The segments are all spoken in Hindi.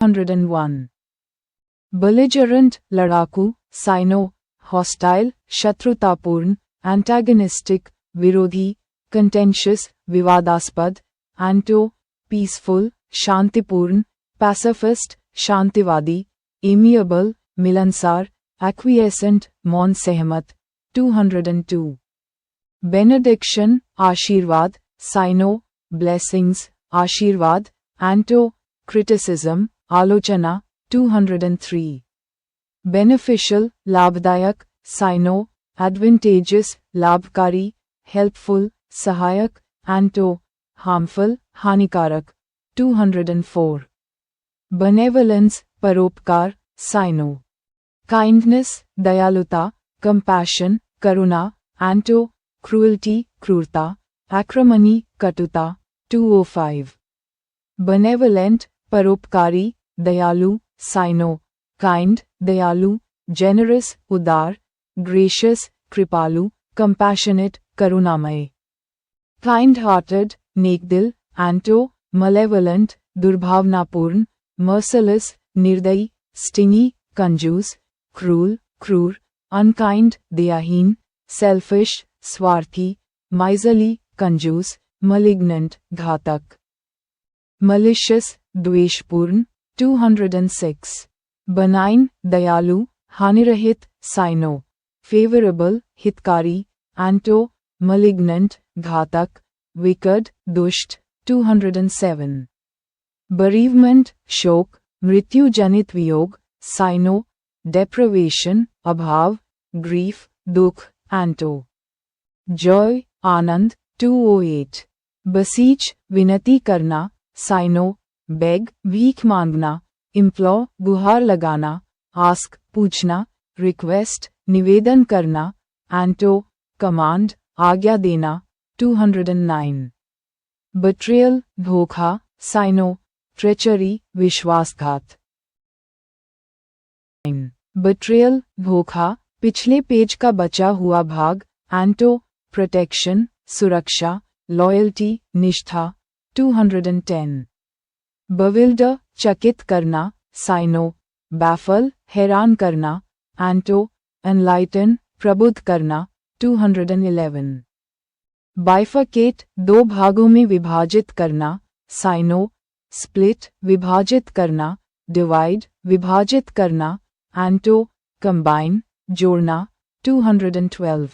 101. Belligerent, लड़ाकू, साइनो, hostile, शत्रुतापूर्ण, antagonistic, विरोधी, contentious, विवादास्पद, anto, peaceful, शांतिपूर्ण, pacifist, शांतिवादी, amiable, मिलनसार, acquiescent, मौन सहमत. 202. Benediction, आशीर्वाद, साइनो, blessings, आशीर्वाद, anto, criticism, आलोचना. 203. Beneficial, लाभदायक, साइनो, advantageous, लाभकारी, helpful, सहायक, anto, harmful, हानिकारक. 204. Benevolence, परोपकार, साइनो, kindness, दयालुता, compassion, करुणा, anto, cruelty, क्रूरता, acrimony, कटुता. 205. Benevolent, परोपकारी, दयालु, साइनो, kind, दयालु, generous, उदार, gracious, कृपालु, compassionate, करुणामय. Kind-hearted, नेकदिल, anto, malevolent, दुर्भावनापूर्ण, merciless, निर्दयी, stingy, कंजूस, cruel, क्रूर, unkind, दयाहीन, selfish, स्वार्थी, miserly, कंजूस, malignant, घातक. Malicious, द्वेषपूर्ण. 206. Benign, दयालु, हानिरहित, साइनो, favorable, हितकारी, anto, malignant, घातक, wicked, दुष्ट. 207. Bereavement, शोक, मृत्यु जनित वियोग, साइनो, deprivation, अभाव, grief, दुख, anto. Joy, आनंद. 208. Beseech, विनती करना, साइनो, beg, भीख मांगना, implore, गुहार लगाना, ask, पूछना, request, निवेदन करना, anto, command, आज्ञा देना. 209. Betrayal, धोखा, साइनो, treachery, विश्वासघात. Betrayal, धोखा, पिछले पेज का बचा हुआ भाग, anto, protection, सुरक्षा, loyalty, निष्ठा. 210. Bewilder, चकित करना, साइनो, baffle, हैरान करना, anto, enlighten, प्रबुद्ध करना. 211. Bifurcate, दो भागों में विभाजित करना, साइनो, split, विभाजित करना, divide, विभाजित करना, anto, combine, जोड़ना. 212.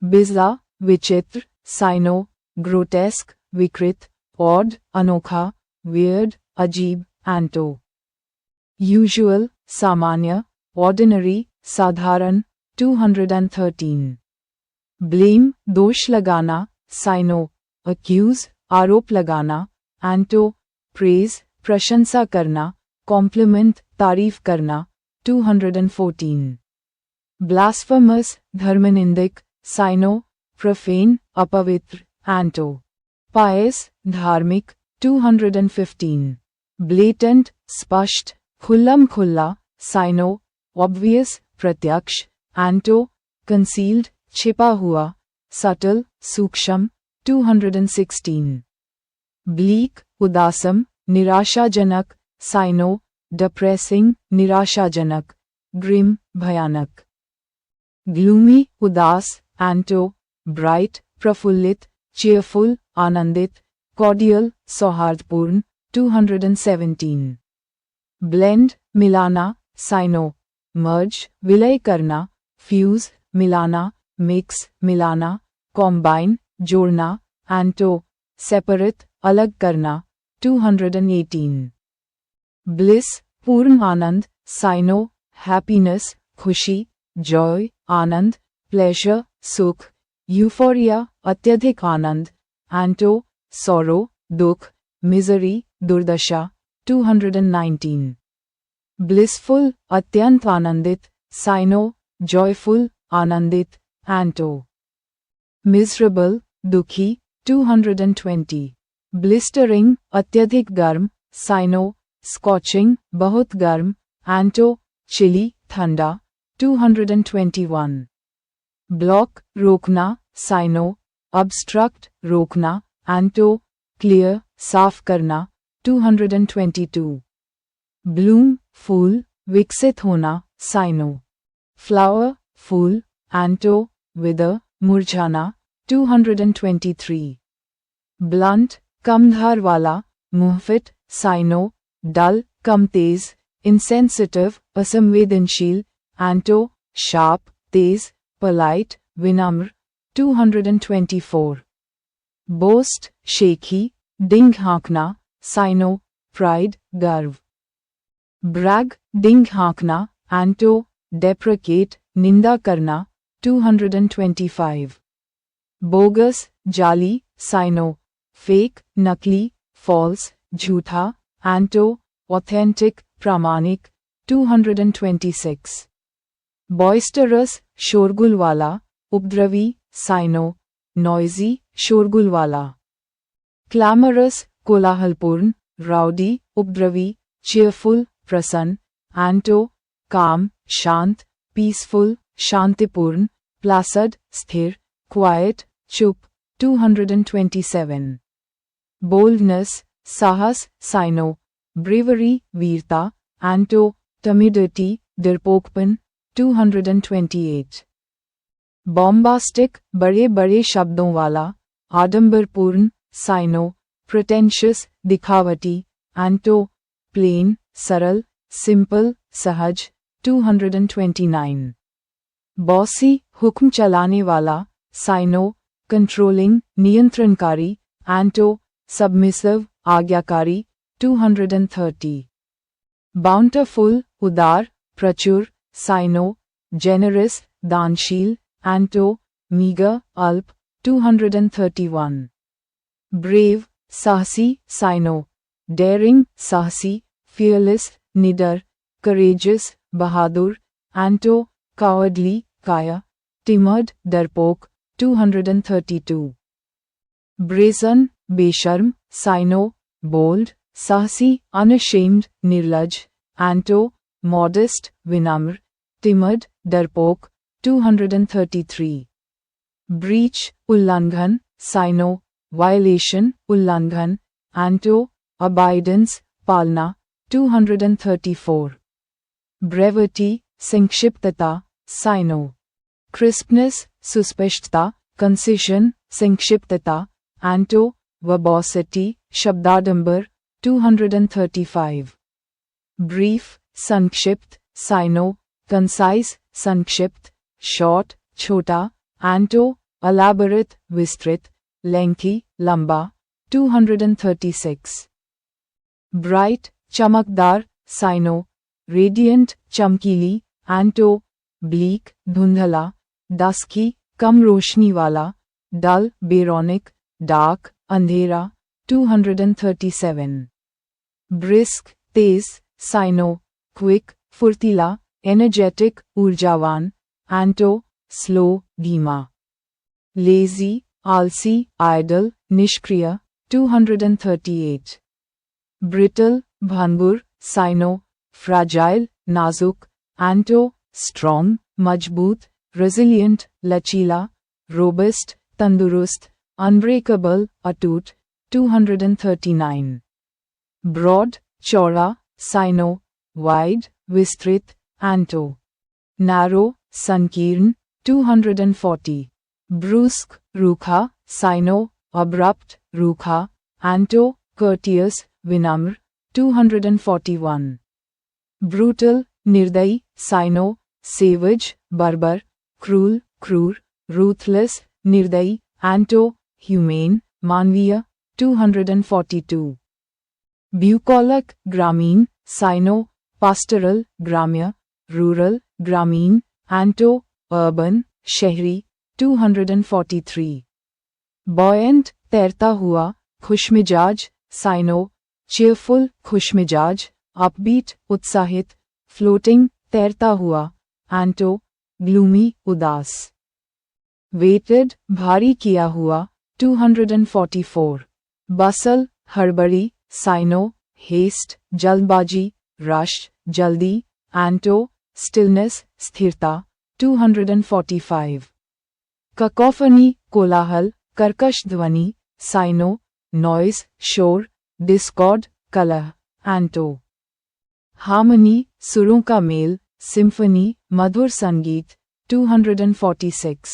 Bizarre, विचित्र, साइनो, grotesque, विकृत, odd, अनोखा, weird, अजीब, anto. Usual, सामान्य, ordinary, साधारण. 213. Blame, दोष लगाना, साइनो, accuse, आरोप लगाना, anto, praise, प्रशंसा करना, compliment, तारीफ करना. 214. Blasphemous, धर्मनिंदक, साइनो, profane, अपवित्र, anto. Pious, धार्मिक. 215. Blatant, स्पष्ट, खुल्लम खुल्ला, साइनो, obvious, प्रत्यक्ष, anto, concealed, छिपा हुआ, subtle, सूक्ष्म. 216. Bleak, उदासम, निराशाजनक, साइनो, depressing, निराशाजनक, grim, भयानक. Gloomy, उदास, anto, bright, प्रफुल्लित, cheerful, आनंदित, cordial, सौहार्दपूर्ण. 217. Blend, मिलाना, साइनो, merge, विलय करना, fuse, मिलाना, mix, मिलाना, combine, जोड़ना, anto, separate, अलग करना. 218. Bliss, पूर्ण आनंद, साइनो, happiness, खुशी, joy, आनंद, pleasure, सुख, euphoria, अत्यधिक आनंद, anto, sorrow, दुख, misery, दुर्दशा. 219. Blissful, अत्यंत आनंदित, साइनो, joyful, आनंदित, anto. Miserable, दुखी. 220. Blistering, अत्यधिक गर्म, साइनो, scorching, बहुत गर्म, anto, chilly, ठंडा. 221. Block, रोकना, साइनो, obstruct, रोकना, anto, clear, साफ करना. 222. ब्लूम फूल, विकसित होना, साइनो। फ्लावर फूल, एंटो विदर, मुरझाना, 223। ब्लंट कम धार वाला, मुंहफिट, साइनो। डल कम तेज, इंसेंसिटिव, असंवेदनशील, एंटो शार्प, तेज, पोलाइट, विनम्र, 224। बोस्ट शेखी, डिंग हाँकना, साइनो। प्राइड गर्व। ब्रैग डिंग हाँकना, एंटो डेप्रिकेट, निंदा करना, 225। बोगस जाली, साइनो। फेक नकली, फॉल्स झूठा, एंटो ऑथेंटिक, प्रामाणिक, 226। बॉयस्टरस शोरगुल वाला, उपद्रवी, साइनो। नॉइजी शोरगुल वाला। क्लैमरस कोलाहलपूर्ण, राउडी, उपद्रवी, चीयरफुल, प्रसन्न, एंटो काम, शांत, पीसफुल, शांतिपूर्ण, प्लासड, स्थिर, क्वाइट, चुप, 227। बोल्डनेस साहस, साइनो। ब्रेवरी वीरता, एंटो टमिडिटी, डरपोकपन, 228। बॉम्बास्टिक बड़े बड़े शब्दों वाला, आडंबरपूर्ण, साइनो। प्रिटेंशियस दिखावटी, एंटो प्लेन सरल, सिंपल, सहज, 229। बॉसी हुक्म चलाने वाला, साइनो। कंट्रोलिंग नियंत्रणकारी, एंटो सबमिसिव, आज्ञाकारी, 230। बाउंटिफुल उदार, प्रचुर, साइनो। जेनरस दानशील, एंटो मीगर, अल्प, 231। ब्रेव साहसी, साइनो। डेयरिंग साहसी, फियरलेस निडर, करेजियस बहादुर, एंटो कावर्डली, काया, टिमर्ड डरपोक, 232। ब्रेजन बेशर्म, साइनो। बोल्ड साहसी, अनअशेम्ड, निर्लज, एंटो मॉडेस्ट, विनम्र, टिमर्ड, डरपोक, 233। ब्रीच उल्लंघन, साइनो। वायलेशन उल्लंघन, एंटो अबाइडेंस, पालना, 234। ब्रेविटी संक्षिप्तता, साइनो। क्रिस्पनेस सुस्पष्टता, कंसिशन, संक्षिप्तता, एंटो वर्बोसिटी, शब्दाडंबर, 235। ब्रीफ संक्षिप्त, साइनो। कंसाइज संक्षिप्त, शॉर्ट छोटा, एंटो एलाबोरेट विस्तृत, लेंथी लंबा, 236। ब्राइट चमकदार, साइनो। रेडियंट चमकीली, एंटो ब्लीक धुंधला, डस्की कम रोशनी वाला, डल बेरोनिक, डार्क अंधेरा, 237। ब्रिस्क तेज, साइनो। क्विक फुर्तीला, एनर्जेटिक ऊर्जावान, एंटो स्लो धीमा। लेजी आलसी, आइडल, निष्क्रिय, 238। ब्रिटल भंगुर, साइनो। फ्राजाइल नाजुक, एंटो स्ट्रॉन्ग मजबूत, रेजिलिएंट लचीला, रोबस्ट तंदुरुस्त, अनब्रेकेबल अटूट, 239। ब्रॉड चौड़ा, साइनो। वाइड विस्तृत, एंटो नैरो संकीर्ण, 240। ब्रूस्क रूखा, साइनो। अब्रप्ट रूखा, एंटो कर्टियस, विनम्र, 241। ब्रूटल निर्दयी, साइनो। सेवज बर्बर, क्रूल क्रूर, रूथलेस निर्दयी, एंटो ह्यूमेन मानवीय, 242। ब्यूकोलिक ग्रामीण, साइनो। पास्टरल ग्राम्य, रूरल ग्रामीण, एंटो अर्बन शहरी, 243। बॉयंट तैरता हुआ, खुशमिजाज, साइनो। चीयरफुल खुशमिजाज, अपबीट उत्साहित, फ्लोटिंग तैरता हुआ, एंटो ग्लूमी उदास। वेटेड भारी किया हुआ, 244। बसल हड़बड़ी, साइनो। हेस्ट जल्दबाजी, रश जल्दी, एंटो स्टिलनेस स्थिरता, 245। ककोफनी कोलाहल, कर्कश ध्वनि, साइनो। नॉइज शोर, डिस्कॉर्ड कलह, एंटो हार्मनी सुरों का मेल, सिम्फनी मधुर संगीत 246।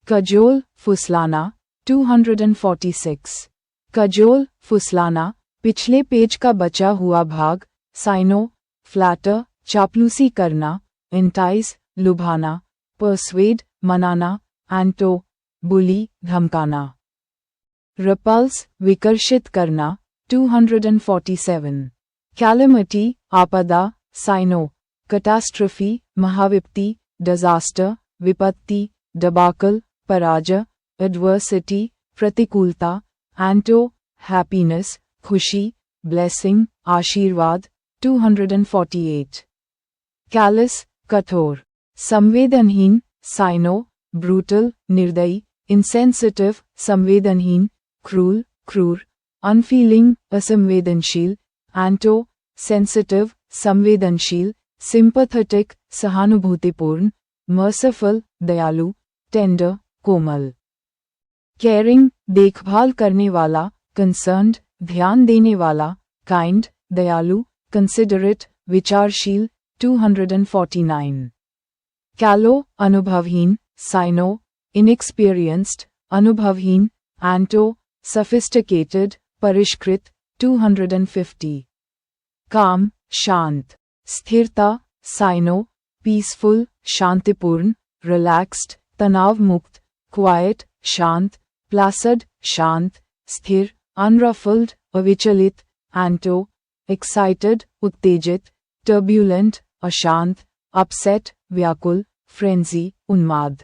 कजोल फुसलाना 246। कजोल फुसलाना पिछले पेज का बचा हुआ भाग, साइनो फ्लैटर चापलूसी करना, इंटाइस लुभाना, पर्सवेड मनाना, एंटो बुली धमकाना। रिपल्स विकर्षित करना 247। कैलेमिटी आपदा, साइनो कैटास्ट्रफी महाविपत्ति, डिजास्टर विपत्ति, डबाकल पराजय, एडवर्सिटी प्रतिकूलता, एंटो हैप्पीनेस खुशी, ब्लेसिंग आशीर्वाद 248। कैलस कठोर, संवेदनहीन, साइनो ब्रूटल निर्दयी, इंसेंसिटिव संवेदनहीन, क्रूर क्रूर, अनफीलिंग असंवेदनशील, एंटो सेंसिटिव संवेदनशील, सिंपैथेटिक सहानुभूतिपूर्ण, मर्सिफुल दयालु, टेंडर कोमल। केयरिंग देखभाल करने वाला, कंसर्न्ड ध्यान देने वाला, काइंड दयालु, कंसिडरेट विचारशील 249। कैलो अनुभवहीन, साइनो इनएक्सपीरियंस्ड अनुभवहीन, एंटो सफिस्टिकेटेड परिष्कृत 250। काम शांत, स्थिरता, साइनो पीसफुल शांतिपूर्ण, रिलैक्स्ड तनाव मुक्त, क्वाइट शांत, प्लासड शांत, स्थिर अनरफल्ड अविचलित, एंटो एक्साइटेड उत्तेजित, टर्ब्यूलेंट अशांत, अपसेट व्याकुल, फ्रेंजी उन्माद।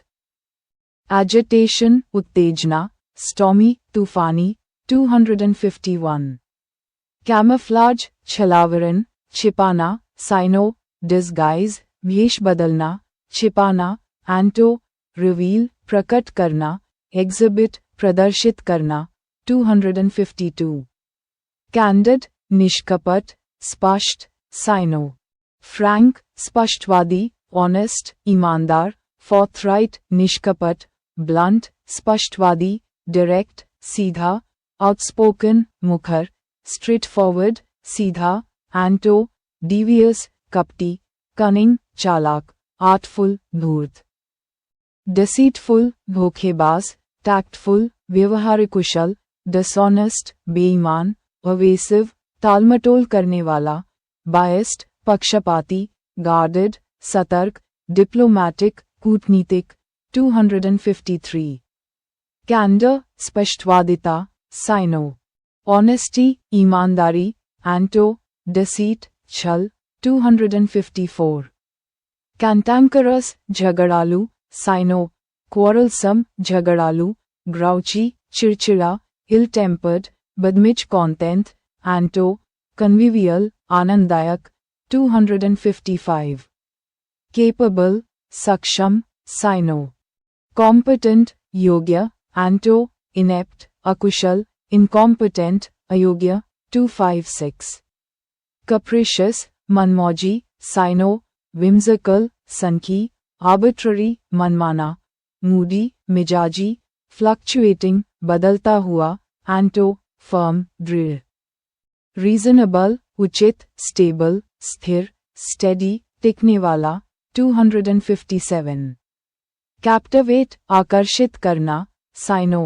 एजिटेशन उत्तेजना, स्टॉमी तूफानी 251। कैमोफ्लेज छलावरण छिपाना, साइनो डिस्गाइज वेश बदलना, छिपाना, एंटो रिवील प्रकट करना, एग्जिबिट प्रदर्शित करना 252। कैंडिड निष्कपट स्पष्ट, साइनो फ्रैंक स्पष्टवादी, ऑनेस्ट ईमानदार, फोर्थराइट निष्कपट, ब्लंट स्पष्टवादी, डायरेक्ट सीधा, आउटस्पोकन मुखर, स्ट्रेट फॉरवर्ड सीधा, एंटो डिवियस कपटी, कनिंग चालाक, आर्टफुल धूर्त। डिसीटफुल धोखेबाज, टैक्टफुल व्यवहारिक कुशल, डिसऑनेस्ट बेईमान, अवेसिव टालमटोल करने वाला, बायस्ड पक्षपाती, गार्डेड सतर्क, डिप्लोमैटिक कूटनीतिक 253। कैंडर स्पष्टवादिता, साइनो ऑनेस्टी ईमानदारी, एंटो डिसीट छल 254। कैंटैंकरस झगड़ालू, साइनो क्वारलसम झगड़ालू, ग्राउची चिड़चिड़ा, इल टेम्पर्ड बदमिज कॉन्टेंट, एंटो कन्विवियल आनंददायक 255। केपेबल सक्षम, साइनो कॉम्पिटेंट योग्य, एंटो इनेप्ट अकुशल, इनकॉम्पिटेंट अयोग्य 256। कैप्रिशियस मनमौजी, साइनो whimsical सनकी, आर्बिट्ररी मनमाना, मूडी मिजाजी, फ्लक्चुएटिंग बदलता हुआ, एंटो फर्म दृढ़। रीजनेबल उचित, स्टेबल स्थिर, स्टेडी टिकने वाला 257। कैप्टिवेट आकर्षित करना, साइनो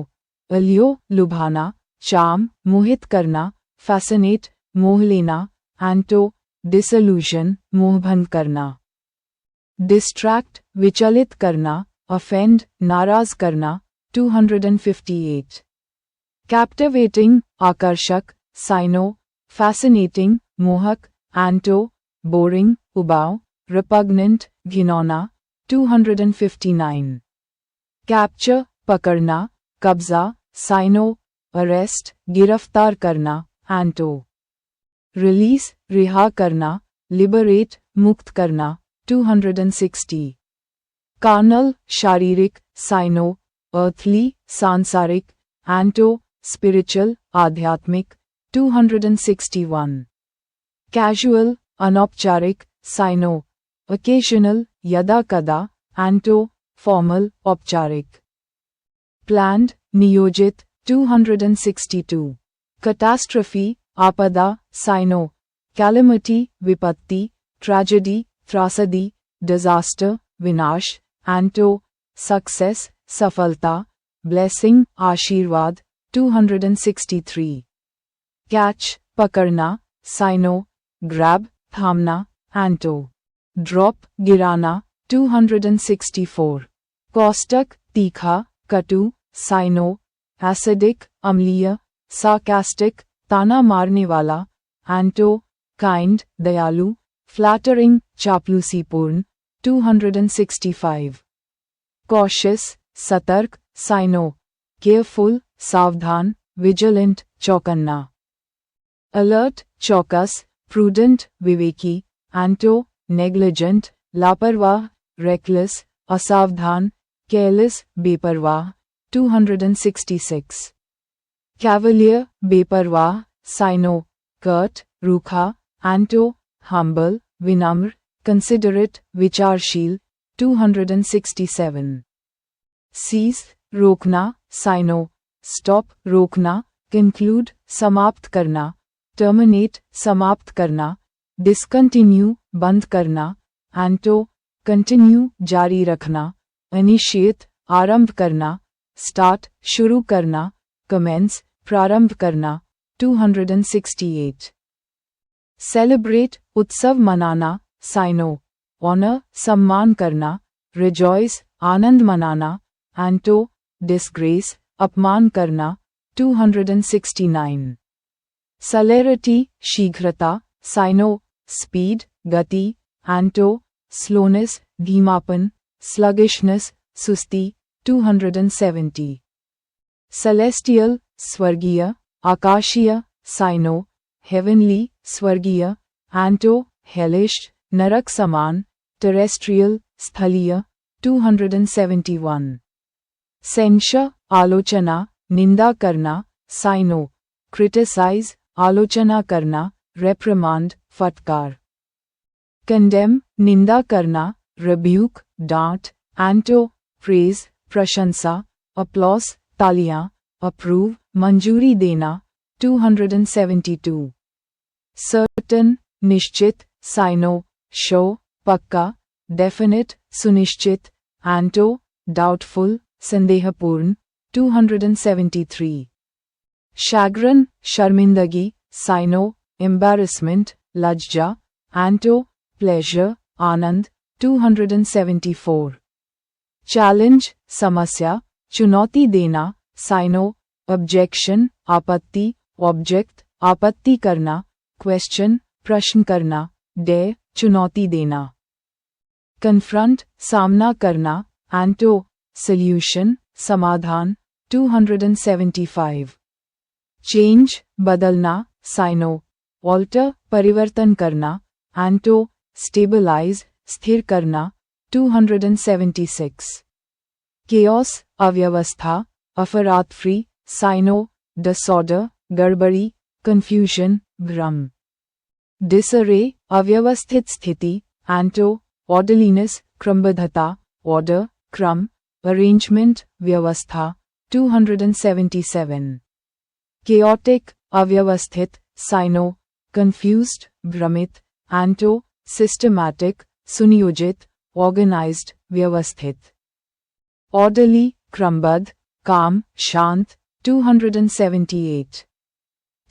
अलियो लुभाना, चार्म मोहित करना, फैसिनेट मोह लेना, एंटो डिसल्यूशन मोहभंग करना। डिस्ट्रैक्ट विचलित करना, ऑफेंड नाराज करना 258। कैप्टिवेटिंग आकर्षक, साइनो फैसिनेटिंग मोहक, एंटो बोरिंग उबाऊ, रिपग्नेंट घिनौना 259। कैप्चर पकड़ना, कब्जा, साइनो अरेस्ट गिरफ्तार करना, एंटो रिलीज रिहा करना, लिबरेट मुक्त करना 260। कार्नल शारीरिक, साइनो अर्थली सांसारिक, एंटो स्पिरिचुअल आध्यात्मिक 261। कैजुअल अनौपचारिक, साइनो ओकेजनल यदा कदा, एंटो फॉर्मल औपचारिक। प्लान्ड नियोजित 262। कैटास्ट्रफी आपदा, साइनो कैलेमिटी विपत्ति, ट्रेजेडी त्रासदी, डिजास्टर विनाश, एंटो सक्सेस सफलता, ब्लेसिंग आशीर्वाद 263। कैच पकड़ना, साइनो ग्रैब थामना, एंटो ड्रॉप गिराना 264। कौष्टक तीखा कटु, साइनो एसिडिक अम्लीय, सार्कास्टिक ताना मारने वाला, एंटो काइंड दयालु, फ्लैटरिंग चापलूसीपूर्ण 265। कॉशियस सतर्क, साइनो केयरफुल सावधान, विजिलेंट चौकन्ना। अलर्ट चौकस, प्रूडेंट विवेकी, एंटो नेग्लिजेंट लापरवाह, रेकलेस असावधान, केयरलेस बेपरवाह 266। कैवलियर बेपरवाह, साइनो कर्ट रूखा, एंटो हम्बल विनम्र, कंसिडरेट विचारशील 267। सीज रोकना, साइनो स्टॉप रोकना, कंक्लूड समाप्त करना, टर्मिनेट समाप्त करना, डिसकंटिन्यू बंद करना, एंटो कंटिन्यू जारी रखना, इनिशिएट आरंभ करना, स्टार्ट शुरू करना, कमेंस प्रारंभ करना 268। सेलिब्रेट उत्सव मनाना, साइनो ऑनर सम्मान करना, रिजॉइस आनंद मनाना, एंटो डिसग्रेस अपमान करना 269। सेलेरिटी शीघ्रता, साइनो स्पीड गति, एंटो स्लोनेस धीमापन, स्लगिशनेस सुस्ती 270। सेलेस्टियल स्वर्गीय आकाशीय, साइनो हेवनली स्वर्गीय, एंटो हेलिश नरक समान, टेरेस्ट्रियल स्थलीय 271। सेंशर आलोचना निंदा करना, साइनो क्रिटिसाइज आलोचना करना, रेप्रिमांड फटकार। कंडेम निंदा करना, रिब्यूक डांट, एंटो प्रेज प्रशंसा, अप्लॉस तालियां, अप्रूव मंजूरी देना 272। सर्टन निश्चित, साइनो शो पक्का, डेफिनिट सुनिश्चित, एंटो डाउटफुल संदेहपूर्ण 273। शैग्रन शर्मिंदगी, साइनो एम्बैरेसमेंट लज्जा, एंटो प्लेजर आनंद 274। चैलेंज समस्या चुनौती देना, साइनो ऑब्जेक्शन आपत्ति, ऑब्जेक्ट आपत्ति करना, क्वेश्चन प्रश्न करना, डे चुनौती देना। कन्फ्रंट सामना करना, एंटो सॉल्यूशन समाधान 275। चेंज बदलना, साइनो ऑल्टर परिवर्तन करना, एंटो स्टेबलाइज स्थिर करना 276। केओस अव्यवस्था अफरातफरी, साइनो डिसऑर्डर गड़बड़ी कंफ्यूजन भ्रम। डिसअरे अव्यवस्थित स्थिति, एंटो ऑर्डरलीनेस क्रमबद्धता, ऑर्डर क्रम, अरेंजमेंट व्यवस्था 277। केओटिक अव्यवस्थित, साइनो कंफ्यूज्ड भ्रमित, एंटो सिस्टमैटिक सुनियोजित ऑर्गेनाइज्ड व्यवस्थित। ऑर्डरली क्रमबद्ध काम शांत 278।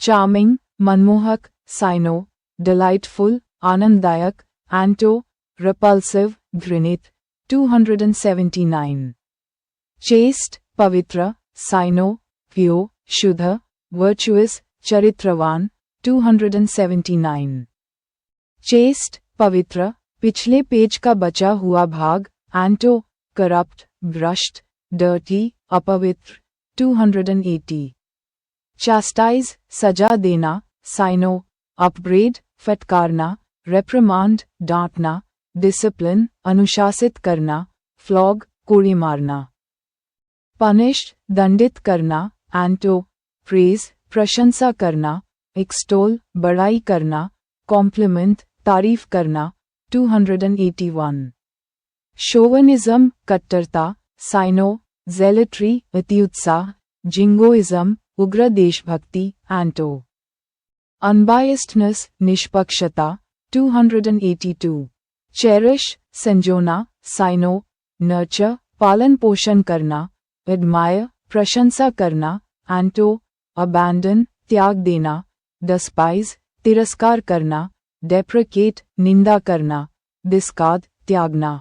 चार्मिंग मनमोहक, साइनो डिलाइटफुल आनंददायक, एंटो रिपल्सिव घृणित 279। चेस्ट पवित्र, साइनो प्यो शुद्ध वर्चुअस चरित्रवान 279। चेस्ट पवित्र पिछले पेज का बचा हुआ भाग, एंटो करप्ट भ्रष्ट डर्टी अपवित्र 280। चास्टाइज सजा देना, साइनो अपग्रेड फटकारना, रेप्रिमांड डांटना, डिसिप्लिन अनुशासित करना, फ्लॉग कोड़े मारना। पनिश दंडित करना, एंटो प्रेज प्रशंसा करना, एक्सटोल बड़ाई करना, कॉम्प्लीमेंट तारीफ करना 281। शोवनिज्म कट्टरता, साइनो जेलेट्री अत्युत्साह, जिंगोइज्म उग्र देशभक्ति, एंटो Unbiasedness, निष्पक्षता, 282. Cherish, संजोना, साइनो, nurture, पालन पोषण करना, admire, प्रशंसा करना, anto, abandon, त्याग देना, despise, तिरस्कार करना, deprecate, निंदा करना, discard, त्यागना,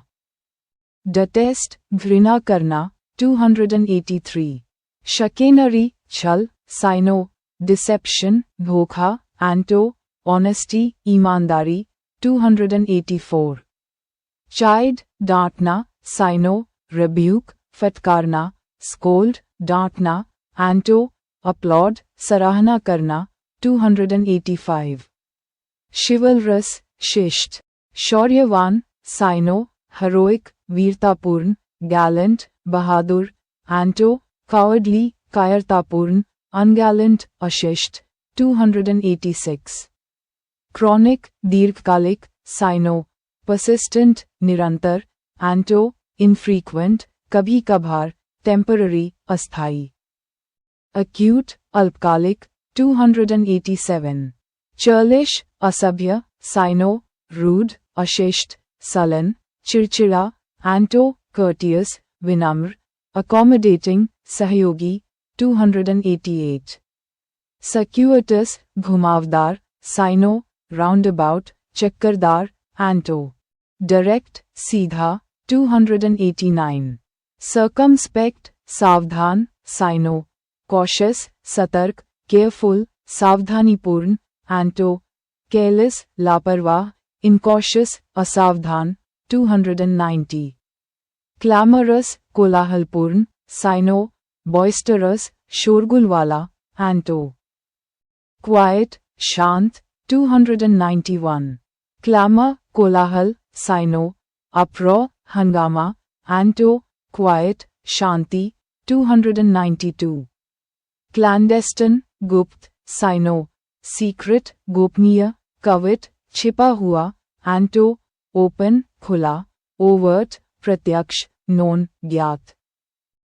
detest, घृणा करना, 283. Chicanery, छल, साइनो, deception, धोखा, anto, honesty, ईमानदारी, 284. Chide, डांटना, साइनो, rebuke, फटकारना, scold, डांटना, anto, applaud, सराहना करना, 285. Chivalrous, शिष्ट, शौर्यवान, साइनो, heroic, वीरतापूर्ण, gallant, बहादुर, anto, cowardly, कायरतापूर्ण, ungallant, अशिष्ट, 286. Chronic, दीर्घकालिक, साइनो, persistent, निरंतर, anto, infrequent, कभी कभार, temporary, अस्थायी. Acute, अल्पकालिक, 287. Churlish, असभ्य, साइनो, rude, अशिष्ट, sullen, चिड़चिड़ा, anto, courteous, विनम्र, accommodating, सहयोगी, 288. Circuitous, घुमावदार, साइनो, roundabout, चक्करदार, anto. Direct, सीधा, 289. Circumspect, सावधान, साइनो, cautious, सतर्क, careful, सावधानीपूर्ण, anto. Careless, लापरवाह, incautious, असावधान, 290. Clamorous, कोलाहलपूर्ण, साइनो, boisterous, शोरगुल वाला, anto. Quiet, शांत, 291. Clamor, कोलाहल, साइनो, uproar, हंगामा, anto. Quiet, शांति, 292. Clandestine, गुप्त, साइनो, secret, गोपनीय, covet, छिपा हुआ, anto. Open, खुला, overt, प्रत्यक्ष, known, ज्ञात.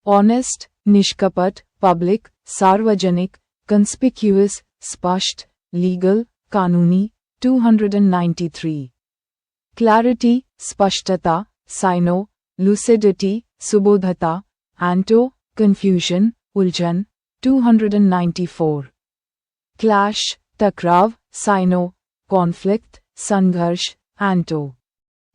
Honest, निष्कपट, public, सार्वजनिक, conspicuous, स्पष्ट, legal, कानूनी, 293. Clarity, स्पष्टता, साइनो, lucidity, सुबोधता, anto. Confusion, उलझन, 294. Clash, टकराव, साइनो, conflict, संघर्ष, anto.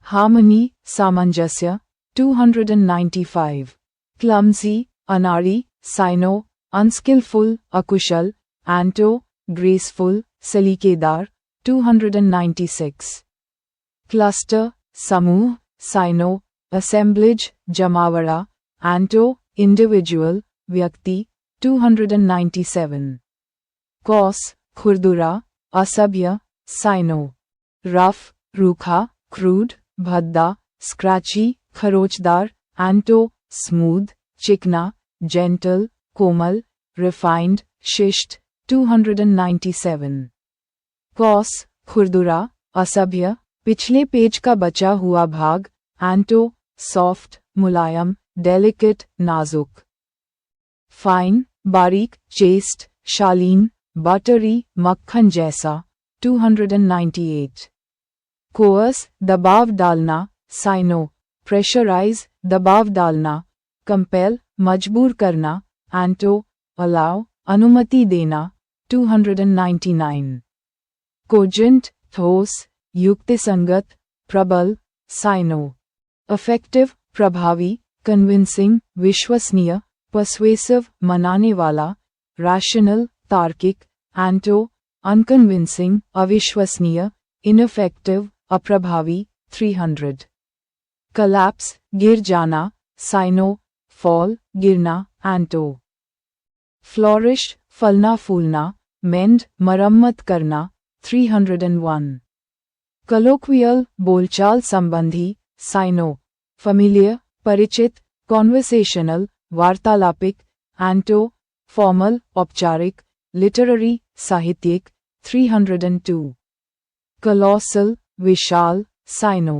Harmony, सामंजस्य, 295. Clumsy, अनाड़ी, साइनो, unskillful, अकुशल, anto. Graceful, सलीकेदार, 296. Cluster, समूह, साइनो, assemblage, जमावड़ा, anto. Individual, व्यक्ति, 297. Coarse, खुरदुरा, असभ्य, साइनो. Rough, रूखा, crude, भद्दा, scratchy, खरोचदार, anto. Smooth, चिकना, gentle, कोमल, refined, शिष्ट, 297. Coarse, खुरदुरा, असभ्य, पिछले पेज का बचा हुआ भाग, anto. Soft, मुलायम, delicate, नाजुक. Fine, बारीक, chaste, शालीन, buttery, मक्खन जैसा, 298. Coerce, दबाव डालना, साइनो, pressurize, दबाव डालना, compel, मजबूर करना, anto. Allow, अनुमति देना, 299. Cogent, ठोस, युक्तिसंगत, प्रबल, साइनो. Effective, प्रभावी, convincing, विश्वसनीय, persuasive, मनाने वाला, rational, तार्किक, anto. Unconvincing, अविश्वसनीय, ineffective, अप्रभावी, 300. Collapse, गिर जाना, साइनो, fall, गिरना, anto. Flourish, फलना फूलना, mend, मरम्मत करना, 301. Colloquial, बोलचाल संबंधी, साइनो, familiar, परिचित, conversational, वार्तालापिक, anto. Formal, औपचारिक, literary, साहित्यिक, 302. Colossal, विशाल, साइनो.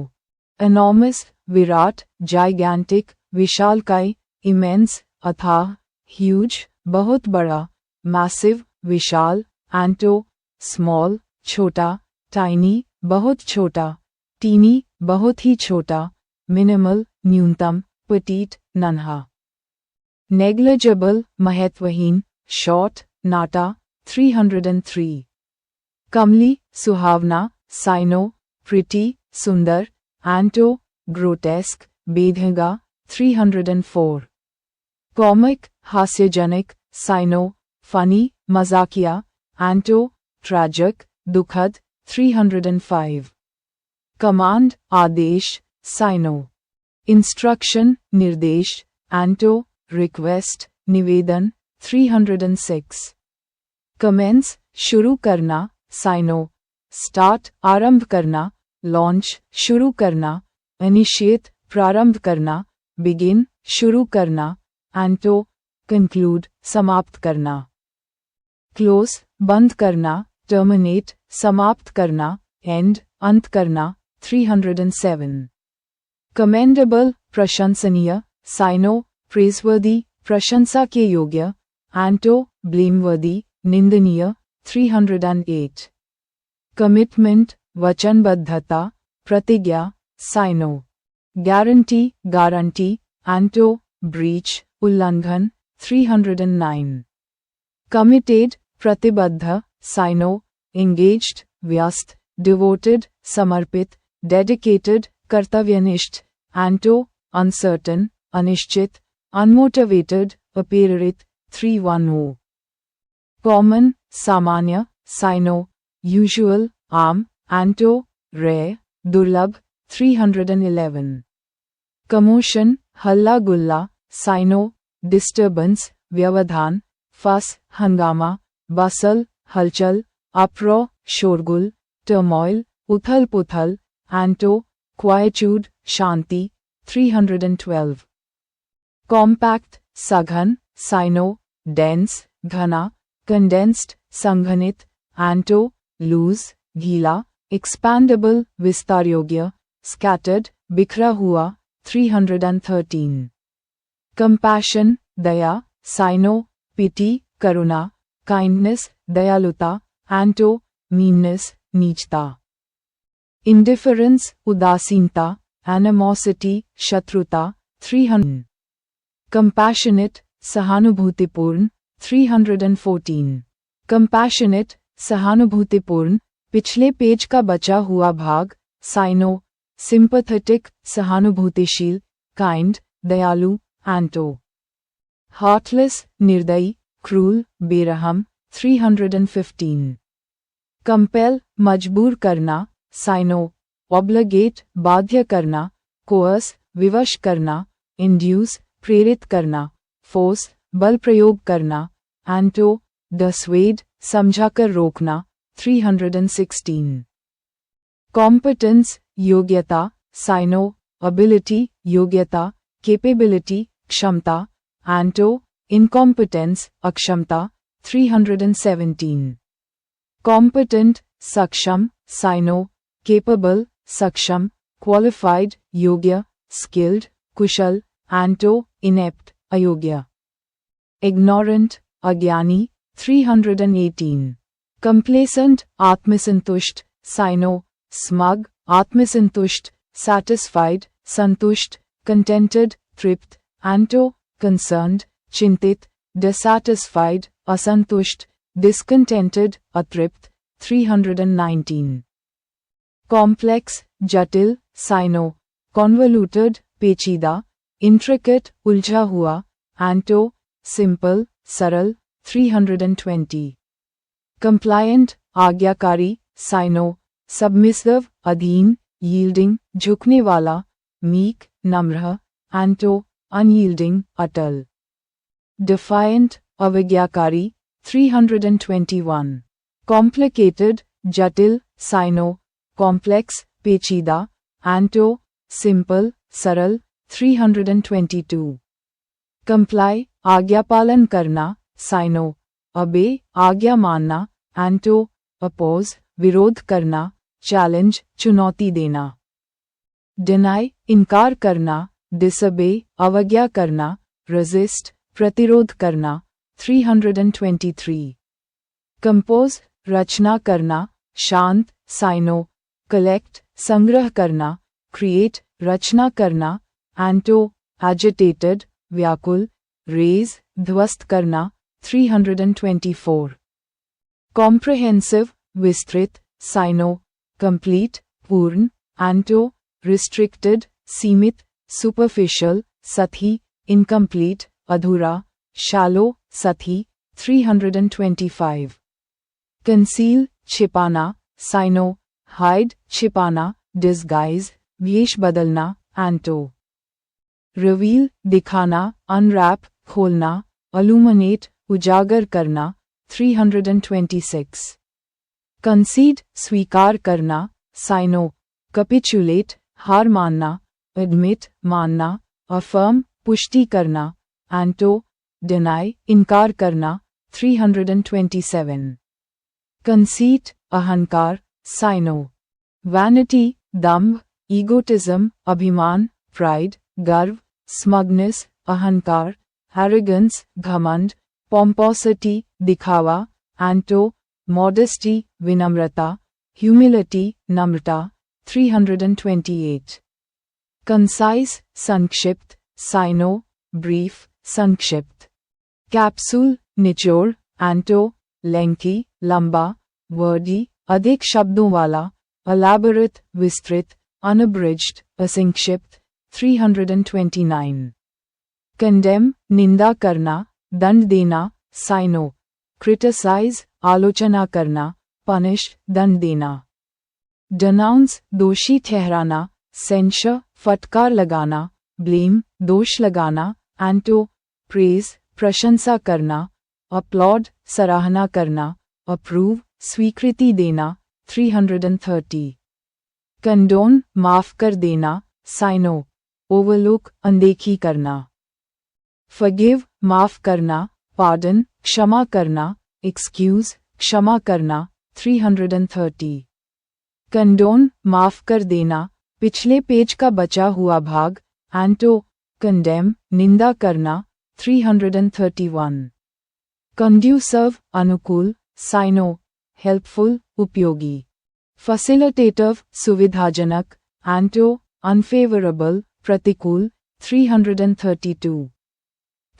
Enormous, विराट, gigantic, विशालकाय, immense, अथाह, huge, बहुत बड़ा, massive, विशाल, anto. स्मॉल छोटा, टाइनी बहुत छोटा, टीनी बहुत ही छोटा, मिनिमल न्यूनतम, पटीट नन्हा। नेग्लिजिबल महत्वहीन, शॉर्ट नाटा 303। कमली सुहावना, साइनो प्रिटी सुंदर, एंटो ग्रोटेस्क बेढंगा 304। कॉमिक हास्यजनक, साइनो फनी मजाकिया, एंटो ट्रैजिक दुखद 305। कमांड आदेश, साइनो इंस्ट्रक्शन निर्देश, एंटो रिक्वेस्ट निवेदन 306। कमेंस शुरू करना, साइनो स्टार्ट आरंभ करना, लॉन्च शुरू करना, इनिशिएट प्रारंभ करना, बिगिन शुरू करना, एंटो कंक्लूड समाप्त करना। क्लोज बंद करना, टर्मिनेट समाप्त करना, एंड अंत करना 307। कमेंडेबल प्रशंसनीय, साइनो प्रेजवर्दी प्रशंसा के योग्य, एंटो ब्लेमवर्दी निंदनीय 308। कमिटमेंट वचनबद्धता, प्रतिज्ञा, साइनो गारंटी गारंटी, एंटो ब्रीच उल्लंघन 309। कमिटेड प्रतिबद्ध, साइनो एंगेज्ड व्यस्त, डिवोटेड समर्पित, डेडिकेटेड कर्तव्यनिष्ठ, एंटो अनसर्टन अनिश्चित, अनमोटिवेटेड अप्रेरित 310। कॉमन सामान्य, साइनो यूजुअल आम, एंटो रेयर दुर्लभ 311। कमोशन हल्ला गुल्ला, साइनो डिस्टर्बेंस व्यवधान, फस हंगामा, बसल हलचल, अप्रो शोरगुल, टर्मोइल उथल पुथल, एंटो क्वाइट्यूड शांति 312। कॉम्पैक्ट सघन, साइनो डेंस घना, कंडेंस्ड संघनित, एंटो लूज गीला, एक्सपैंडेबल विस्तार योग्य, स्कैटर्ड बिखरा हुआ 313। कंपैशन दया, साइनो पिटी करुणा, काइंडनेस दयालुता, एंटो मीननेस नीचता। इंडिफरेंस उदासीनता, एनिमोसिटी शत्रुता 300। कंपैशनेट सहानुभूतिपूर्ण 314। कंपैशनेट सहानुभूतिपूर्ण पिछले पेज का बचा हुआ भाग, साइनो सिंपैथेटिक सहानुभूतिशील, काइंड दयालु, एंटो हार्टलेस निर्दयी क्रूल बेरहम 315। कंपेल मजबूर करना, साइनो ऑब्लिगेट बाध्य करना, कोअर्स विवश करना, इंड्यूस प्रेरित करना, फोर्स बल प्रयोग करना, एंटो डसवेड समझाकर रोकना 316। कॉम्पिटेंस योग्यता, साइनो एबिलिटी योग्यता, कैपेबिलिटी क्षमता, एंटो इनकॉम्पिटेंस अक्षमता 317। कॉम्पिटेंट सक्षम, साइनो केपेबल सक्षम, क्वालिफाइड योग्य, स्किल्ड कुशल, एंटो इनेप्ट अयोग्य। इग्नोरेंट अज्ञानी 318। कंप्लेसेंट आत्मसंतुष्ट, साइनो स्मग आत्मसंतुष्ट, सैटिस्फाइड संतुष्ट, कंटेंटेड तृप्त, एंटो कंसर्न्ड चिंतित, डिसैटिस्फाइड असंतुष्ट, डिसकंटेंटेड अतृप्त 319। कॉम्प्लेक्स जटिल, साइनो कॉन्वोल्यूटेड पेचीदा, इंट्रिकेट उलझा हुआ, एंटो सिंपल सरल 320। कंप्लायंट आज्ञाकारी, साइनो सबमिसिव अधीन, यील्डिंग झुकने वाला, मीक नम्र, एंटो अनयील्डिंग अटल। डिफायंट अविज्ञाकारी 321। कॉम्प्लिकेटेड जटिल, साइनो कॉम्प्लेक्स पेचीदा, एंटो सिंपल सरल 322। कंप्लाई आज्ञापालन करना, साइनो अबे आज्ञा मानना, एंटो अपोज विरोध करना, चैलेंज चुनौती देना। डिनाई इनकार करना, डिसबे अवज्ञा करना, रेजिस्ट प्रतिरोध करना 323। कंपोज रचना करना, शांत, साइनो, कलेक्ट, संग्रह करना, क्रिएट, रचना करना, एंटो, एजिटेटेड, व्याकुल, रेज, ध्वस्त करना, 324. कॉम्प्रहेंसिव, विस्तृत, साइनो, कंप्लीट, पूर्ण, एंटो, रिस्ट्रिक्टेड, सीमित, सुपरफिशियल, सतही, इनकम्प्लीट, अधूरा, शैलो, सतही, 325. कंसील, छिपाना, साइनो, हाइड, छिपाना, डिस्गाइज, वेश बदलना, एंटो. रिवील, दिखाना, अनरैप, खोलना, illuminate, उजागर करना, 326. कंसीड, स्वीकार करना, साइनो, कैपिचुलेट, हार मानना, एडमिट, मानना, अफर्म, पुष्टि करना, एंटो, डिनाई, इनकार करना, 327. कंसीट, अहंकार, साइनो, वैनिटी, दंभ, ईगोटिज्म, अभिमान, प्राइड, गर्व, स्मगनेस, अहंकार, एरोगेंस, घमंड, पोम्पोसिटी, दिखावा, एंटो, मॉडेस्टी, विनम्रता, ह्यूमिलिटी, नम्रता, 328. कंसाइज, संक्षिप्त, साइनो, ब्रीफ, संक्षिप्त. कैप्सूल, निचोड़, एंटो, लेंथी, लंबा, वर्डी, अधिक शब्दों वाला, एलैबोरेट, विस्तृत, अनअब्रिज्ड, असंक्षिप्त, 329. कंडेम, निंदा करना, दंड देना, साइनो, क्रिटिसाइज, आलोचना करना, पनिश, दंड देना. डिनाउंस, दोषी ठहराना, सेंशर, फटकार लगाना, ब्लेम, दोष लगाना, एंटो, प्रेज, प्रशंसा करना, अपलॉड, सराहना करना, अप्रूव, स्वीकृति देना, 330. कंडोन, माफ कर देना, साइनो, ओवरलुक, अनदेखी करना. फॉरगिव, माफ करना, पार्डन, क्षमा करना, एक्सक्यूज, क्षमा करना, 330. कंडोन, माफ कर देना, पिछले पेज का बचा हुआ भाग, एंटो, कंडेम, निंदा करना, 331. कंड्यूसिव, अनुकूल, साइनो, हेल्पफुल, उपयोगी. फैसिलिटेटिव, सुविधाजनक, एंटो, अनफेवरेबल, प्रतिकूल, 332.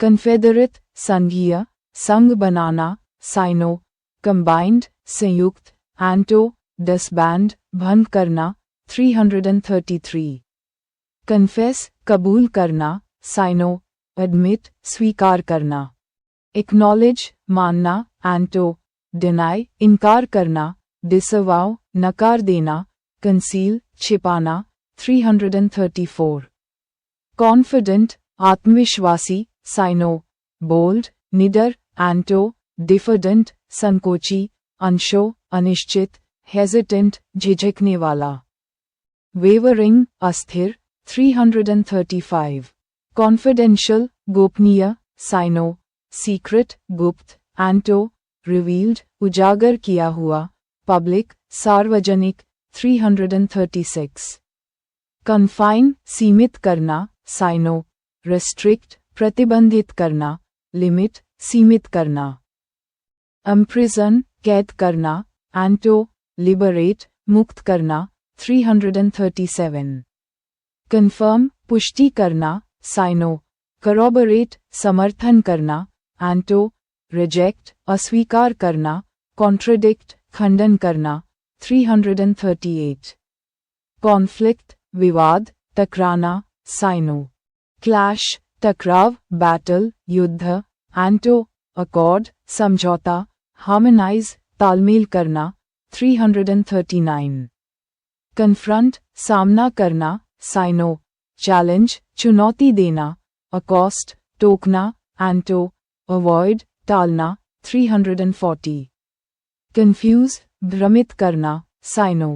कन्फेडरेट, संघीय, संघ बनाना, साइनो, कंबाइंड, संयुक्त, एंटो, डिसबैंड, भंग करना, 333. कन्फेस, कबूल करना, साइनो, एडमिट, स्वीकार करना. एक्नॉलेज, मानना, एंटो, डिनाई, इनकार करना, डिसवाव, नकार देना, कंसील, छिपाना, 334. कॉन्फिडेंट, आत्मविश्वासी, साइनो, बोल्ड, निडर, एंटो, डिफिडेंट, संकोची, अंशो, अनिश्चित, हेजिटेंट, झिझकने वाला. वेवरिंग, अस्थिर, 335. कॉन्फिडेंशियल, गोपनीय, साइनो, सीक्रेट, गुप्त, एंटो, रिवील्ड, उजागर किया हुआ, पब्लिक, सार्वजनिक, 336. कन्फाइन, सीमित करना, साइनो, रेस्ट्रिक्ट, प्रतिबंधित करना, लिमिट, सीमित करना. इम्प्रिजन, कैद करना, एंटो, लिबरेट, मुक्त करना, 337. कन्फर्म, पुष्टि करना, साइनो, करॉबरेट, समर्थन करना, एंटो, रिजेक्ट, अस्वीकार करना, कॉन्ट्रडिक्ट, खंडन करना, 338. कॉन्फ्लिक्ट, विवाद, टकराना, साइनो, क्लैश, टकराव, बैटल, युद्ध, एंटो, अकॉर्ड, समझौता, हार्मोनाइज, तालमेल करना, 339. कन्फ्रंट, सामना करना, साइनो, चैलेंज, चुनौती देना, अकॉस्ट, टोकना, एंटो, अवॉइड, टालना, 340. कंफ्यूज, भ्रमित करना, साइनो,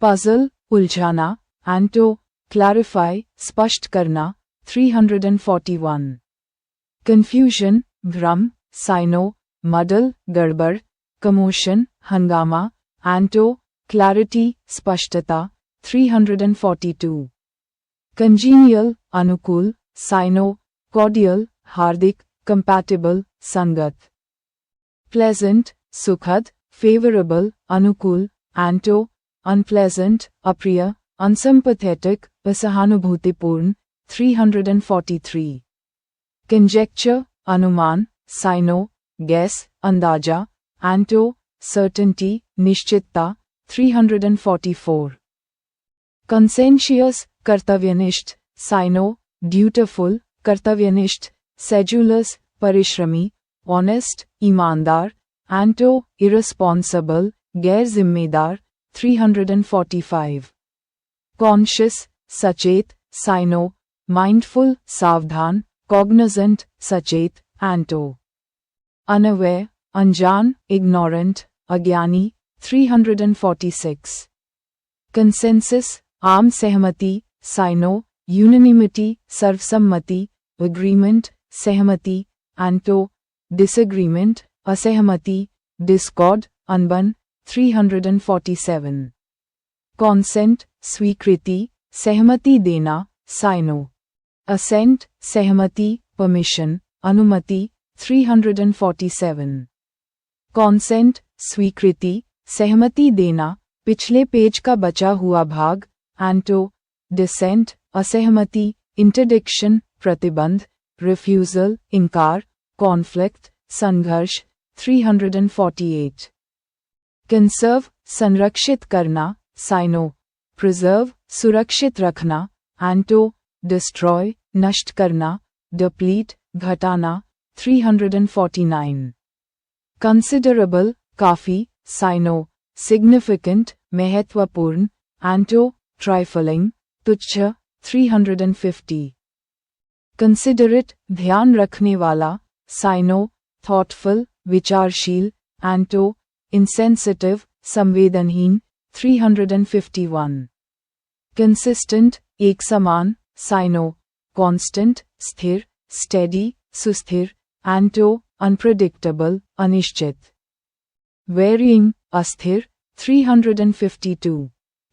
पजल, उलझाना, एंटो, क्लैरिफाई, स्पष्ट करना, 341. कंफ्यूजन, भ्रम, साइनो, मडल, गड़बड़, कमोशन, हंगामा, एंटो, क्लैरिटी, स्पष्टता, 342. कंजीनियल, अनुकूल, साइनो, कॉर्डियल, हार्दिक, कंपैटिबल, संगत. प्लेजेंट, सुखद, favorable, अनुकूल, anto, unpleasant, अप्रिय, unsympathetic, असहानुभूतिपूर्ण, 343. Conjecture, अनुमान, sino, guess, अंदाजा, anto, certainty, निश्चितता, 344. Conscientious, कर्तव्यनिष्ठ, sino, dutiful, कर्तव्यनिष्ठ, sedulous, परिश्रमी, honest, ईमानदार, anto, irresponsible, गैर जिम्मेदार, 345. Conscious, सचेत, sino, mindful, सावधान, cognizant, सचेत, anto. Unaware, अनजान, ignorant, अज्ञानी, 346. Consensus, आम सहमति, sino, unanimity, सर्वसम्मति, agreement, सहमति, anto, disagreement, असहमति, discord, अनबन, 347. Consent, स्वीकृति, सहमति देना, sino. Assent, सहमति, permission, अनुमति, 347. Consent, स्वीकृति, सहमति देना, पिछले पेज का बचा हुआ भाग, anto, dissent, असहमति, interdiction, प्रतिबंध, refusal, इनकार, conflict, संघर्ष, 348. Conserve, संरक्षित करना, sino, preserve, सुरक्षित रखना, anto, destroy, नष्ट करना, deplete, घटाना, 349. Considerable, काफी, sino, significant, महत्वपूर्ण, anto, trifling, तुच्छ, 350. Considerate, ध्यान रखने वाला, sino, thoughtful, विचारशील, anto, insensitive, संवेदनहीन, 351. Consistent, एक समान, sino, constant, स्थिर, steady, सुस्थिर, anto, unpredictable, अनिश्चित. Varying, अस्थिर, 352.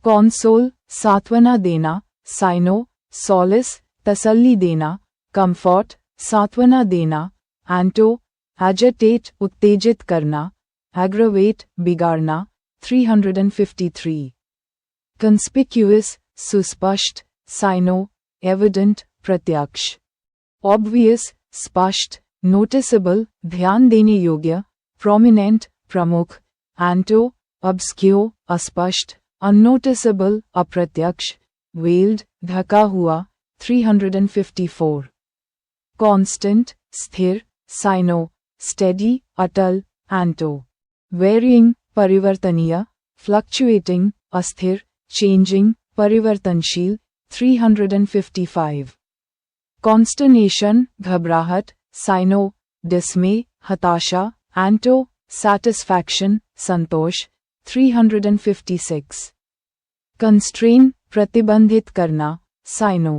Console, सांत्वना देना, sino, solace, तसल्ली देना, comfort, सांत्वना देना, anto, agitate, उत्तेजित करना, aggravate, बिगाड़ना, 353. Conspicuous, सुस्पष्ट, sino, evident, प्रत्यक्ष. Obvious, स्पष्ट, noticeable, ध्यान देने योग्य, prominent, प्रमुख, anto, obscure, अस्पष्ट, unnoticeable, अप्रत्यक्ष, veiled, ढका हुआ, 354. Constant, स्थिर, sino, steady, अटल, anto. Varying, परिवर्तनीय, fluctuating, अस्थिर, changing, परिवर्तनशील, 355. Consternation, घबराहट, sino, dismay, हताशा, anto, satisfaction, संतोष, 356. Constrain, प्रतिबंधित करना, sino.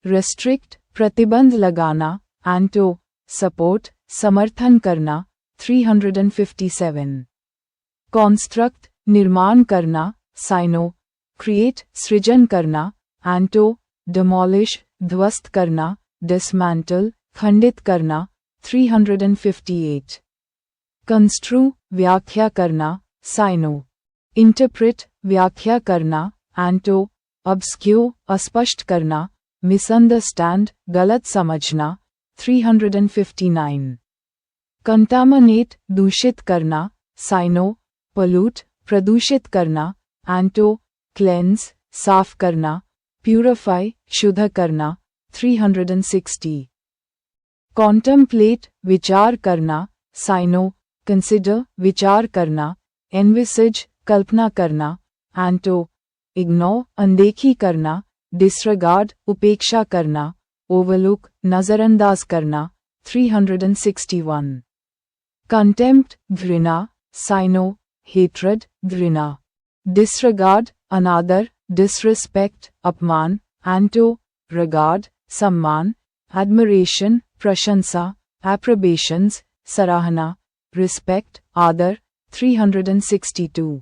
Restrict, प्रतिबंध लगाना, anto, support, समर्थन करना, 357. Construct, निर्माण करना, sino. Create, सृजन करना, anto, demolish, ध्वस्त करना, dismantle, खंडित करना, 358. Construe, व्याख्या करना, sino. Interpret, व्याख्या करना, anto, obscure, अस्पष्ट करना, misunderstand, गलत समझना, 359. Contaminate, दूषित करना, sino. Pollute, प्रदूषित करना, anto, cleanse, साफ करना, purify, शुद्ध करना, 360. Contemplate, विचार करना, sino. Consider, विचार करना, envisage, कल्पना करना, anto. Ignore, अनदेखी करना, disregard, उपेक्षा करना, overlook, नजरअंदाज करना, 361. Contempt, घृणा, sino. Hatred, घृणा. Disregard, अनादर, disrespect, अपमान, anto. Regard, सम्मान, admiration, प्रशंसा, approbations, सराहना, respect, आदर, 362.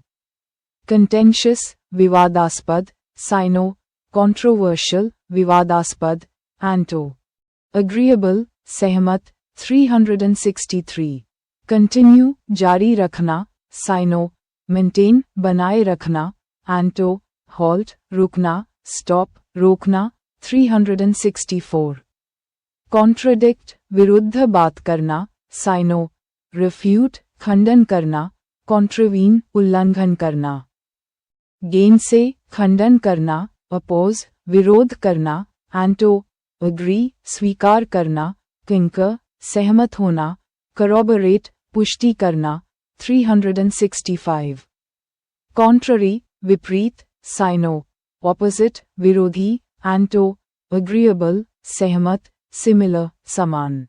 Contentious, विवादास्पद, sino. Controversial, विवादास्पद, anto. Agreeable, सहमत, 363. Continue, जारी रखना, साइनो, मेंटेन, बनाए रखना, एंटो, हॉल्ट, रुकना, स्टॉप, रोकना, 364. कॉन्ट्रडिक्ट, विरुद्ध बात करना, साइनो, रिफ्यूट, खंडन करना, कॉन्ट्रवीन, उल्लंघन करना. गेन से, खंडन करना, अपोज, विरोध करना, एंटो, अग्री, स्वीकार करना, कंकर, सहमत होना, corroborate, पुष्टि करना, 365. कॉन्ट्ररी, विपरीत, साइनो, ऑपोजिट, विरोधी, एंटो, agreeable, सहमत, similar, समान.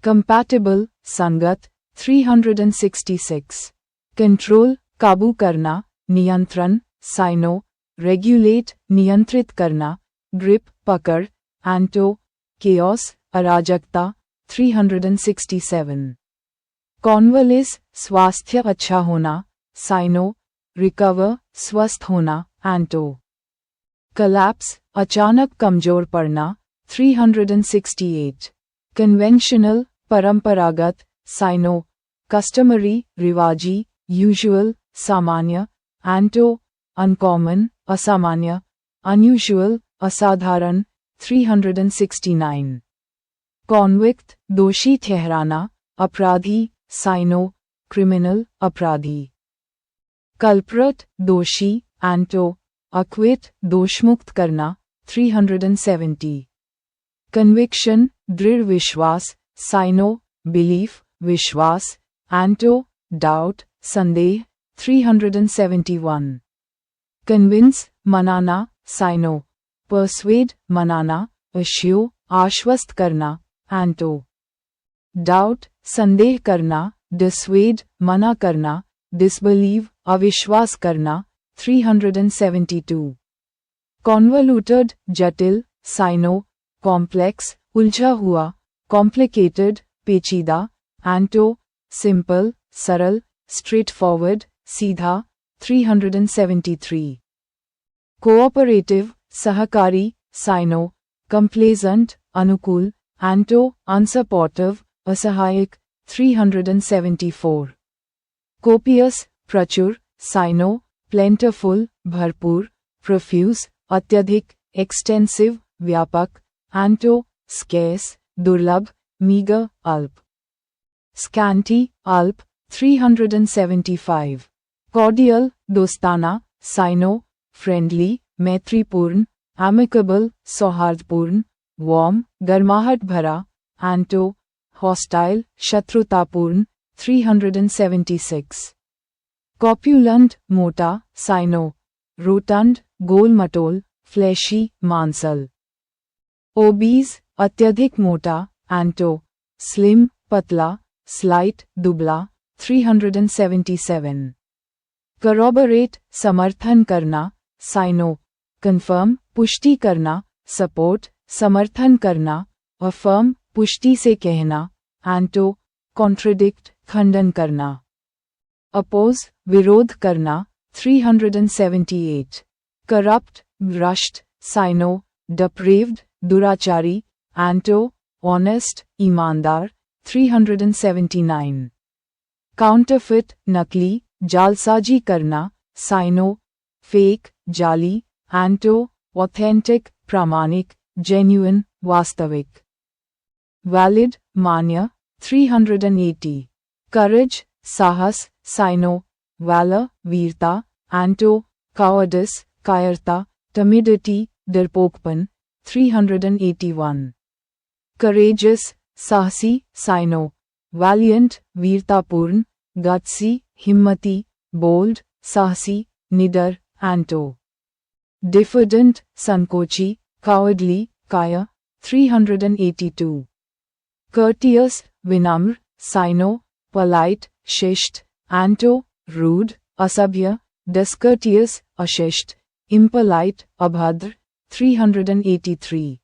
कंपैटिबल, संगत, 366. कंट्रोल, काबू करना, नियंत्रण, साइनो, रेगुलेट, नियंत्रित करना, ग्रिप, पकड़, एंटो, केओस, अराजकता, 367. कॉन्वलिस, स्वास्थ्य अच्छा होना, साइनो, रिकवर, स्वस्थ होना, एंटो. कलैप्स, अचानक कमजोर पड़ना, 368. कन्वेंशनल, परंपरागत, साइनो, कस्टमरी, रिवाजी, यूजुअल, सामान्य, एंटो, अनकॉमन, असामान्य, अनयूजुअल, असाधारण, 369. कॉन्विक्ट, दोषी ठहराना, अपराधी, साइनो, क्रिमिनल, अपराधी. कल्प्रेट, दोषी, एंटो, अक्विट, दोषमुक्त करना, 370. कन्विक्शन, दृढ़ विश्वास, साइनो, बिलीफ, विश्वास, एंटो, डाउट, संदेह, 371. कन्विंस, मनाना, साइनो, परस्वेड, मनाना, अश्योर, आश्वस्त करना, एंटो. डाउट, संदेह करना, डिसवेड, मना करना, डिसबिलीव, अविश्वास करना, 372. कॉन्वल्यूटेड, जटिल, साइनो, कॉम्प्लेक्स, उलझा हुआ, कॉम्प्लिकेटेड, पेचीदा, एंटो, सिंपल, सरल, स्ट्रेट फॉरवर्ड, सीधा, 373. कोऑपरेटिव, सहकारी, साइनो, कंप्लेजेंट, अनुकूल, एंटो, अनसपोर्टिव, असहायक, 374. कोपियस, प्रचुर, साइनो, प्लेंटिफुल, भरपूर, प्रोफ्यूज, अत्यधिक, एक्सटेंसिव, व्यापक, एंटो, स्केर्स, दुर्लभ, मीगर, अल्प. स्कैंटी, अल्प, 375. कॉर्डियल, दोस्ताना, साइनो, फ्रेंडली, मैत्रीपूर्ण, एमिकेबल, सौहार्दपूर्ण, वार्म, गर्माहट भरा, एंटो, हॉस्टाइल, शत्रुतापूर्ण, 376. कॉप्युलेंट, मोटा, साइनो, रोटंड, गोल मटोल, फ्लैशी, मांसल. ओबीज, अत्यधिक मोटा, एंटो, स्लिम, पतला, स्लाइट, दुबला, 377. corroborate, समर्थन करना, साइनो, कन्फर्म, पुष्टि करना, सपोर्ट, समर्थन करना, अफर्म, पुष्टि से कहना, एंटो, कॉन्ट्रडिक्ट, खंडन करना. अपोज, विरोध करना, 378. करप्ट, भ्रष्ट, साइनो, depraved, दुराचारी, एंटो, ऑनेस्ट, ईमानदार, 379. काउंटरफिट, नकली, जालसाजी करना, साइनो, फेक, जाली, एंटो, ऑथेंटिक, प्रामाणिक, जेन्युइन, वास्तविक. वैलिड, मान्य, 380. करेज, साहस, साइनो, वैलर, वीरता, एंटो, कावर्डिस, कायरता, टिमिडिटी, डरपोकपन, 381. करेजस, साहसी, साइनो, वैलियंट, वीरतापूर्ण, गट्सी, हिम्मती, बोल्ड, साहसी, निडर, एंटो. डिफिडेंट, संकोची, कावर्डली, कायर, 382. कर्टियस, विनम्र, साइनो, पोलाइट, शिष्ट, एंटो, रूड, असभ्य, डिस्कर्टियस, अशिष्ट, इम्पोलाइट, अभद्र, 383.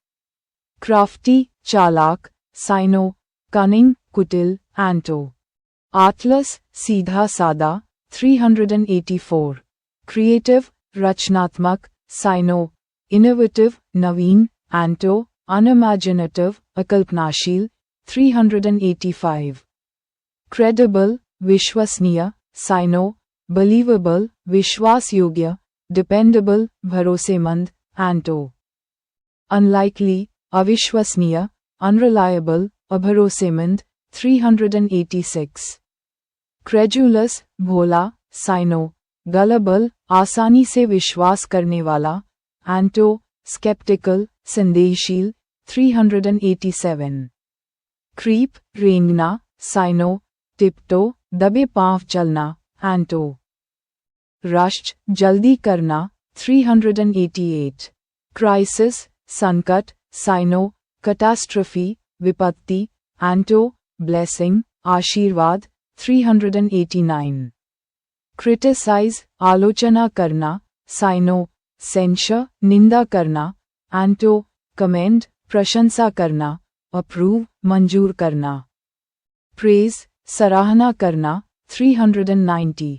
क्राफ्टी, चालाक, साइनो, कनिंग, कुटिल, एंटो. आर्टलेस, सीधा सादा, 384. क्रिएटिव, रचनात्मक, साइनो, इनोवेटिव, नवीन, एंटो, अनइमेजिनेटिव, अकल्पनाशील, 385. क्रेडिबल, विश्वसनीय, साइनो, believable, विश्वास योग्य, dependable, भरोसेमंद, एंटो, unlikely, अविश्वसनीय, unreliable, अभरोसेमंद, 386. credulous, भोला, साइनो, gullible, आसानी से विश्वास करने वाला, एंटो, skeptical, संदेहशील, 387. creep, रेंगना, साइनो, टिप्टो, दबे पांव चलना, एंटो, rush, जल्दी करना, 388. crisis, संकट, साइनो, catastrophe, विपत्ति, एंटो, blessing, आशीर्वाद, 389. criticize, आलोचना करना, साइनो, censure, निंदा करना, एंटो, commend, प्रशंसा करना, approve, मंजूर करना, praise, सराहना करना, 390.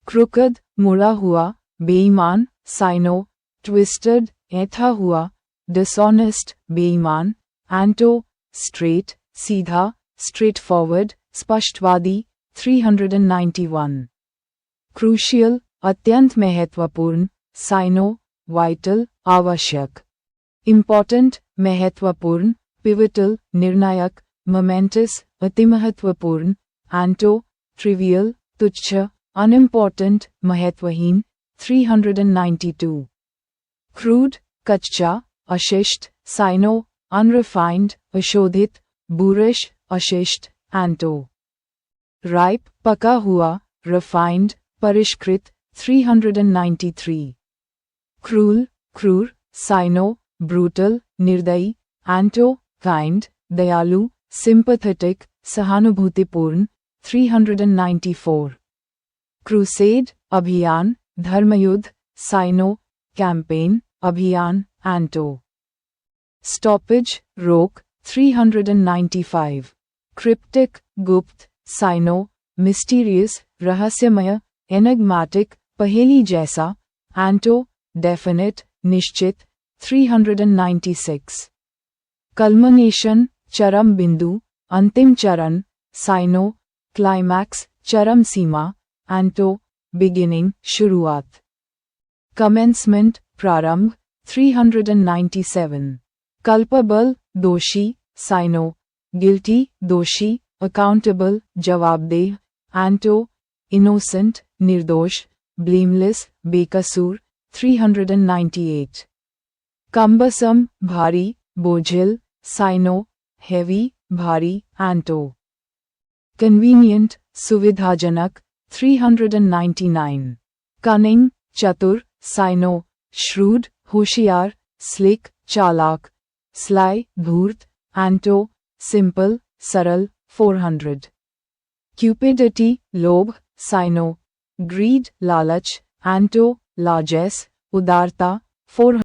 crooked, मुड़ा हुआ, बेईमान, साइनो, twisted, ऐंठा हुआ, dishonest, बेईमान, एंटो, straight, सीधा, straightforward, स्पष्टवादी, 391. crucial, अत्यंत महत्वपूर्ण, साइनो, vital, आवश्यक, important, महत्वपूर्ण, pivotal, निर्णायक, momentous, अतिमहत्वपूर्ण, एंटो, trivial, तुच्छ, unimportant, महत्वहीन, 392. crude, कच्चा, अशिष्ट, साइनो, unrefined, अशोधित, boorish, अशिष्ट, एंटो, ripe, पका हुआ, refined, परिष्कृत, 393. cruel, क्रूर, साइनो, brutal, निर्दयी, एंटो, kind, दयालु, sympathetic, सहानुभूतिपूर्ण, 394. crusade, अभियान, धर्मयुद्ध, साइनो, campaign, अभियान, एंटो, stoppage, रोक, 395. cryptic, गुप्त, साइनो, mysterious, रहस्यमय, enigmatic, पहेली जैसा, एंटो, definite, निश्चित, 396. culmination, चरम बिंदु, अंतिम चरण, साइनो, क्लाइमैक्स, चरम सीमा, एंटो, beginning, शुरुआत, commencement, प्रारंभ, 397. culpable, दोषी, साइनो, guilty, दोषी, accountable, जवाबदेह, एंटो, innocent, निर्दोष, blameless, बेकसूर, 398. cumbersome, भारी, बोझिल, साइनो, heavy, भारी, एंटो, convenient, सुविधाजनक, 399. cunning, चतुर, साइनो, shrewd, होशियार, slick, चालाक, sly, धूर्त, एंटो, simple, सरल, 400. cupidity, लोभ, साइनो, greed, लालच, एंटो, largesse, उदारता, 400.